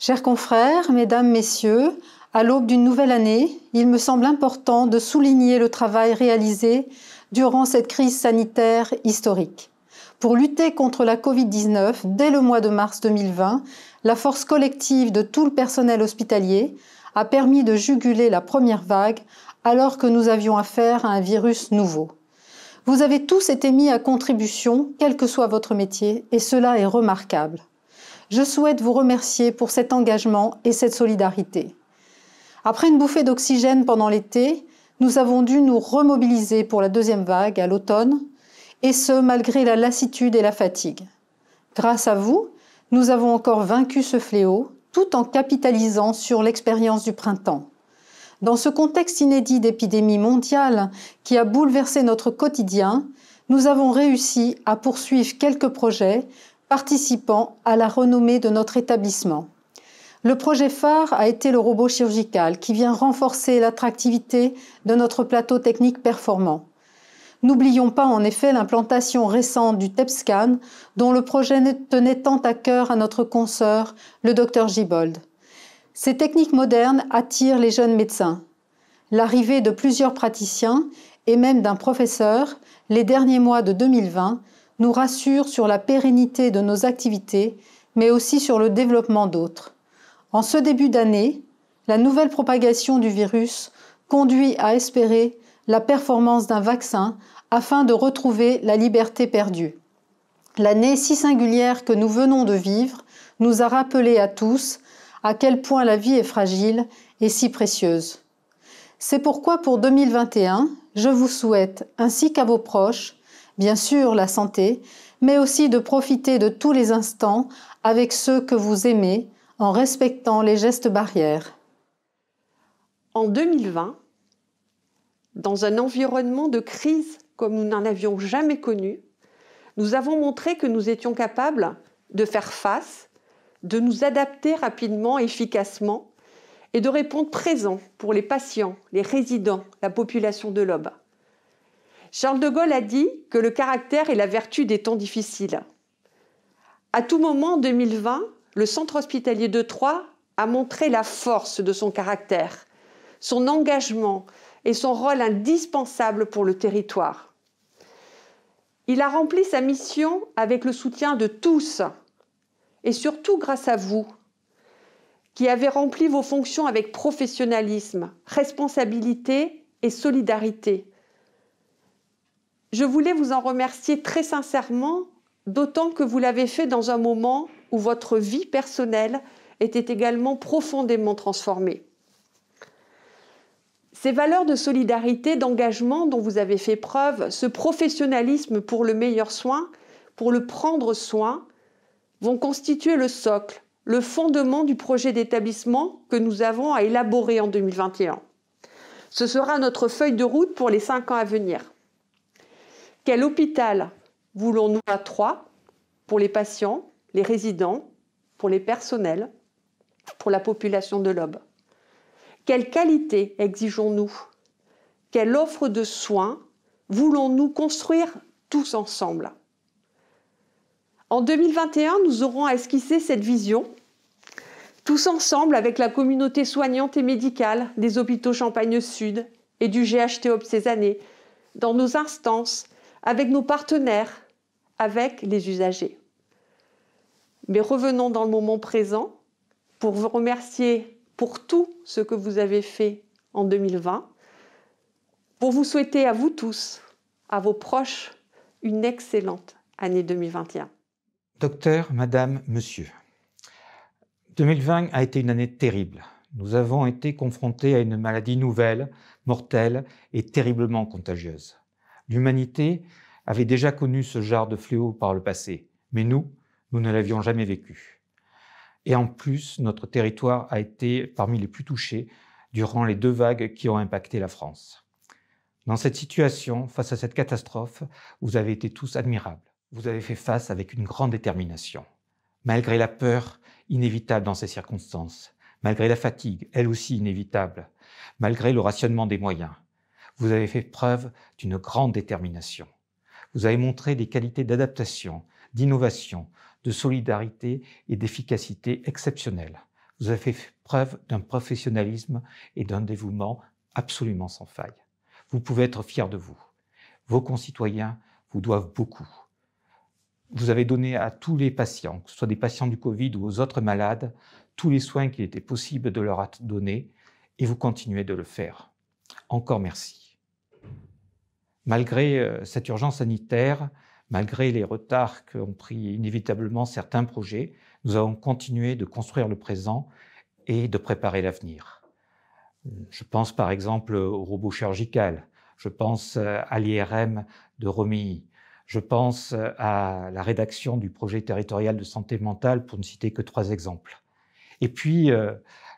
Chers confrères, mesdames, messieurs, à l'aube d'une nouvelle année, il me semble important de souligner le travail réalisé durant cette crise sanitaire historique. Pour lutter contre la Covid-19, dès le mois de mars 2020, la force collective de tout le personnel hospitalier a permis de juguler la première vague alors que nous avions affaire à un virus nouveau. Vous avez tous été mis à contribution, quel que soit votre métier, et cela est remarquable. Je souhaite vous remercier pour cet engagement et cette solidarité. Après une bouffée d'oxygène pendant l'été, nous avons dû nous remobiliser pour la deuxième vague à l'automne, et ce, malgré la lassitude et la fatigue. Grâce à vous, nous avons encore vaincu ce fléau, tout en capitalisant sur l'expérience du printemps. Dans ce contexte inédit d'épidémie mondiale qui a bouleversé notre quotidien, nous avons réussi à poursuivre quelques projets participant à la renommée de notre établissement. Le projet phare a été le robot chirurgical qui vient renforcer l'attractivité de notre plateau technique performant. N'oublions pas en effet l'implantation récente du TEP-scan dont le projet tenait tant à cœur à notre consoeur, le Dr Gibold. Ces techniques modernes attirent les jeunes médecins. L'arrivée de plusieurs praticiens et même d'un professeur, les derniers mois de 2020, nous rassure sur la pérennité de nos activités, mais aussi sur le développement d'autres. En ce début d'année, la nouvelle propagation du virus conduit à espérer la performance d'un vaccin afin de retrouver la liberté perdue. L'année si singulière que nous venons de vivre nous a rappelé à tous à quel point la vie est fragile et si précieuse. C'est pourquoi pour 2021, je vous souhaite, ainsi qu'à vos proches, bien sûr la santé, mais aussi de profiter de tous les instants avec ceux que vous aimez en respectant les gestes barrières. En 2020, dans un environnement de crise comme nous n'en avions jamais connu, nous avons montré que nous étions capables de faire face, de nous adapter rapidement et efficacement et de répondre présents pour les patients, les résidents, la population de l'Aube. Charles de Gaulle a dit que le caractère est la vertu des temps difficiles. À tout moment, en 2020, le centre hospitalier de Troyes a montré la force de son caractère, son engagement et son rôle indispensable pour le territoire. Il a rempli sa mission avec le soutien de tous et surtout grâce à vous, qui avez rempli vos fonctions avec professionnalisme, responsabilité et solidarité. Je voulais vous en remercier très sincèrement, d'autant que vous l'avez fait dans un moment où votre vie personnelle était également profondément transformée. Ces valeurs de solidarité, d'engagement dont vous avez fait preuve, ce professionnalisme pour le meilleur soin, pour le prendre soin, vont constituer le socle, le fondement du projet d'établissement que nous avons à élaborer en 2021. Ce sera notre feuille de route pour les 5 ans à venir. Quel hôpital voulons-nous à Troyes pour les patients, les résidents, pour les personnels, pour la population de l'Aube? Quelle qualité exigeons-nous? Quelle offre de soins voulons-nous construire tous ensemble? En 2021, nous aurons à esquisser cette vision, tous ensemble avec la communauté soignante et médicale des hôpitaux Champagne Sud et du GHT Aube Cézanne, dans nos instances, avec nos partenaires, avec les usagers. Mais revenons dans le moment présent pour vous remercier pour tout ce que vous avez fait en 2020, pour vous souhaiter à vous tous, à vos proches, une excellente année 2021. Docteur, Madame, Monsieur, 2020 a été une année terrible. Nous avons été confrontés à une maladie nouvelle, mortelle et terriblement contagieuse. L'humanité avait déjà connu ce genre de fléau par le passé, mais nous ne l'avions jamais vécu. Et en plus, notre territoire a été parmi les plus touchés durant les 2 vagues qui ont impacté la France. Dans cette situation, face à cette catastrophe, vous avez été tous admirables. Vous avez fait face avec une grande détermination. Malgré la peur inévitable dans ces circonstances, malgré la fatigue, elle aussi inévitable, malgré le rationnement des moyens, vous avez fait preuve d'une grande détermination. Vous avez montré des qualités d'adaptation, d'innovation, de solidarité et d'efficacité exceptionnelles. Vous avez fait preuve d'un professionnalisme et d'un dévouement absolument sans faille. Vous pouvez être fiers de vous. Vos concitoyens vous doivent beaucoup. Vous avez donné à tous les patients, que ce soit des patients du Covid ou aux autres malades, tous les soins qu'il était possible de leur donner, et vous continuez de le faire. Encore merci. Malgré cette urgence sanitaire, malgré les retards qu'ont pris inévitablement certains projets, nous avons continué de construire le présent et de préparer l'avenir. Je pense par exemple au robot chirurgical, je pense à l'IRM de Romilly, je pense à la rédaction du projet territorial de santé mentale, pour ne citer que 3 exemples. Et puis,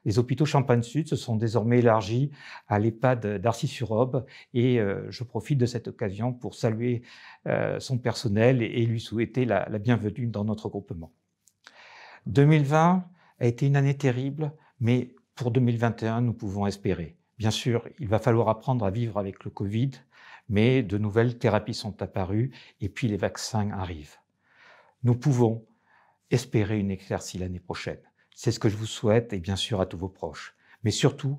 les hôpitaux Champagne-Sud se sont désormais élargis à l'EHPAD d'Arcis-sur-Aube et je profite de cette occasion pour saluer son personnel et lui souhaiter la bienvenue dans notre groupement. 2020 a été une année terrible, mais pour 2021, nous pouvons espérer. Bien sûr, il va falloir apprendre à vivre avec le Covid, mais de nouvelles thérapies sont apparues et puis les vaccins arrivent. Nous pouvons espérer une éclaircie l'année prochaine. C'est ce que je vous souhaite et bien sûr à tous vos proches. Mais surtout,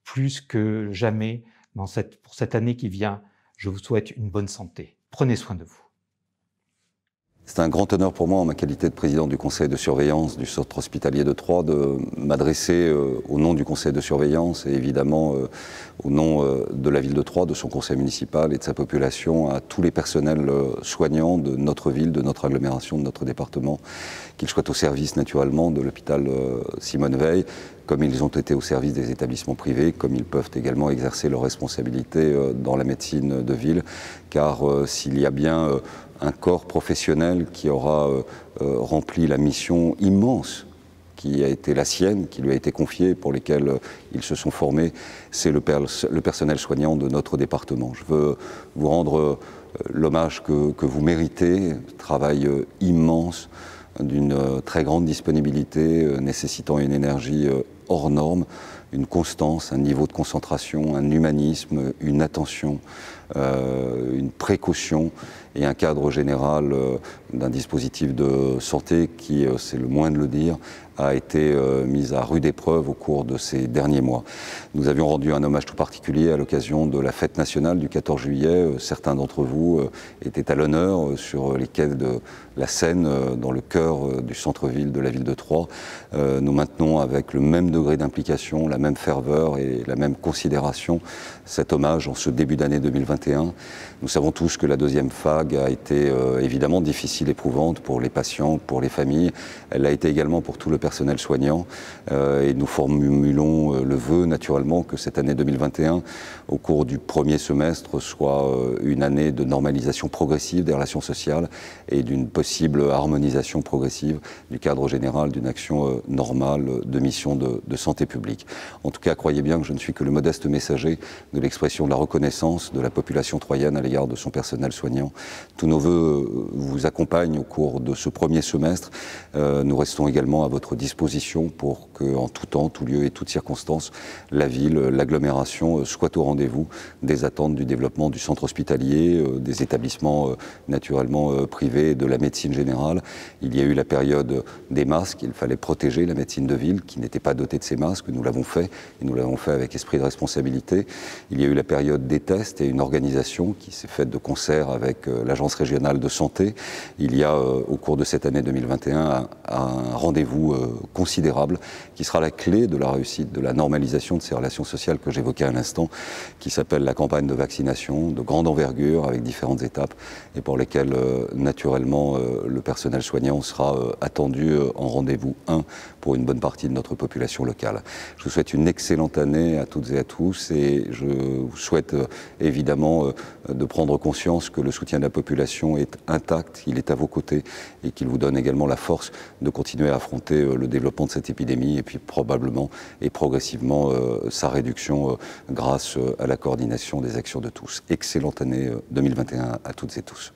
plus que jamais, pour cette année qui vient, je vous souhaite une bonne santé. Prenez soin de vous. C'est un grand honneur pour moi, en ma qualité de président du conseil de surveillance du centre hospitalier de Troyes, de m'adresser au nom du conseil de surveillance et évidemment au nom de la ville de Troyes, de son conseil municipal et de sa population, à tous les personnels soignants de notre ville, de notre agglomération, de notre département, qu'ils soient au service naturellement de l'hôpital Simone Veil, comme ils ont été au service des établissements privés, comme ils peuvent également exercer leurs responsabilités dans la médecine de ville, car s'il y a bien un corps professionnel qui aura rempli la mission immense qui a été la sienne, qui lui a été confiée, pour lesquels ils se sont formés, c'est le personnel soignant de notre département. Je veux vous rendre l'hommage que vous méritez, travail immense, d'une très grande disponibilité, nécessitant une énergie hors norme, une constance, un niveau de concentration, un humanisme, une attention, une précaution et un cadre général d'un dispositif de santé qui, c'est le moins de le dire, a été mise à rude épreuve au cours de ces derniers mois. Nous avions rendu un hommage tout particulier à l'occasion de la fête nationale du 14 juillet. Certains d'entre vous étaient à l'honneur sur les quais de la Seine, dans le cœur du centre-ville de la ville de Troyes. Nous maintenons avec le même degré d'implication, la même ferveur et la même considération cet hommage en ce début d'année 2021. Nous savons tous que la deuxième vague a été évidemment difficile, éprouvante pour les patients, pour les familles. Elle l'a été également pour tout le personnel soignant et nous formulons le vœu naturellement que cette année 2021, au cours du premier semestre, soit une année de normalisation progressive des relations sociales et d'une possible harmonisation progressive du cadre général d'une action normale de mission de santé publique. En tout cas, croyez bien que je ne suis que le modeste messager de l'expression de la reconnaissance de la population troyenne à l'égard de son personnel soignant. Tous nos vœux vous accompagnent au cours de ce premier semestre. Nous restons également à votre disposition pour que, en tout temps, tout lieu et toutes circonstances, la ville, l'agglomération soit au rendez-vous des attentes du développement du centre hospitalier, des établissements naturellement privés, de la médecine générale. Il y a eu la période des masques, il fallait protéger la médecine de ville qui n'était pas dotée de ces masques, nous l'avons fait et nous l'avons fait avec esprit de responsabilité. Il y a eu la période des tests et une organisation qui s'est faite de concert avec l'Agence régionale de santé. Il y a au cours de cette année 2021 un rendez-vous considérable qui sera la clé de la réussite de la normalisation de ces relations sociales que j'évoquais à l'instant, qui s'appelle la campagne de vaccination de grande envergure avec différentes étapes et pour lesquelles naturellement le personnel soignant sera attendu en rendez-vous 1 pour une bonne partie de notre population locale. Je vous souhaite une excellente année à toutes et à tous et je vous souhaite évidemment de prendre conscience que le soutien de la population est intact, il est à vos côtés et qu'il vous donne également la force de continuer à affronter le développement de cette épidémie et puis probablement et progressivement sa réduction grâce à la coordination des actions de tous. Excellente année 2021 à toutes et tous.